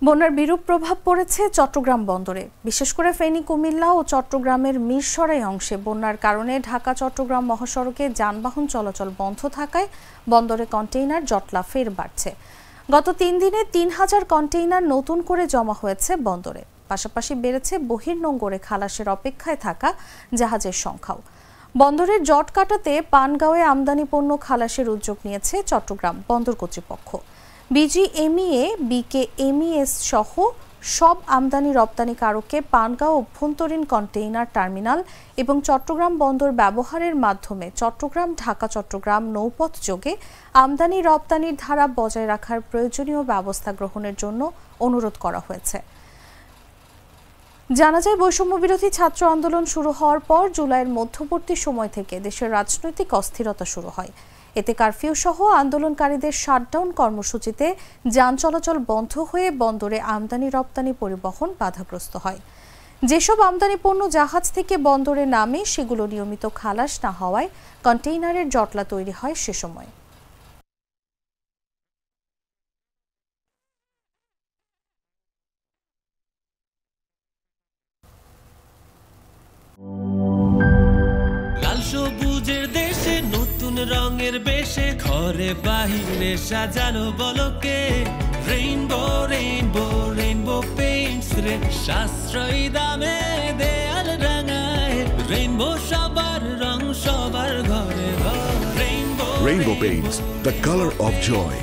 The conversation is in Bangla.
বন্যার বিরূপ প্রভাব পড়েছে চট্টগ্রাম বন্দরে। বিশেষ করে ফেনী, কুমিল্লা ও চট্টগ্রামের মিরসরাই অংশে বন্যার কারণে ঢাকা চট্টগ্রাম মহাসড়কে যানবাহন চলাচল বন্ধ থাকায় বন্দরে কন্টেইনার জটলা ফের বাড়ছে। গত ৩ দিনে ৩,০০০ কন্টেইনার নতুন করে জমা হয়েছে বন্দরে। পাশাপাশি বেড়েছে বহির্নোঙরে খালাসের অপেক্ষায় থাকা জাহাজের সংখ্যাও। বন্দরের জট কাটাতে পানগাঁওয়ে আমদানি পণ্য খালাসের উদ্যোগ নিয়েছে চট্টগ্রাম বন্দর কর্তৃপক্ষ। বিজিএমইএ, বিকেএমইএস সহ সব আমদানি রপ্তানিকারককে পানগাঁও অভ্যন্তরীণ কন্টেইনার টার্মিনাল এবং চট্টগ্রাম বন্দর ব্যবহারের মাধ্যমে চট্টগ্রাম ঢাকা চট্টগ্রাম নৌপথ যোগে আমদানি রপ্তানির ধারা বজায় রাখার প্রয়োজনীয় ব্যবস্থা গ্রহণের জন্য অনুরোধ করা হয়েছে। জানা যায়, বৈষম্য বিরোধী ছাত্র আন্দোলন শুরু হওয়ার পর জুলাইয়ের মধ্যবর্তী সময় থেকে দেশের রাজনৈতিক অস্থিরতা শুরু হয়। এতে কারফিউ সহ আন্দোলনকারীদের শাটডাউন কর্মসূচিতে যান চলাচল বন্ধ হয়ে বন্দরে আমদানি রপ্তানি পরিবহন বাধাগ্রস্ত হয়। যেসব আমদানি পণ্য জাহাজ থেকে বন্দরে নামে সেগুলো নিয়মিত খালাস না হওয়ায় কন্টেইনারের জটলা তৈরি হয় সে সময়। সবুজের দেশে নতুন রঙের বেশে ঘরে বাহিরে সাজানো বলকে রেইনবো রেইনবো রেইনবো পেইন্টস রে সাশ্রয়ী দামে দেয়াল রাঙায় রেইনবো সবার রং সবার ঘরে ঘরে rainbow Paints, the color of joy.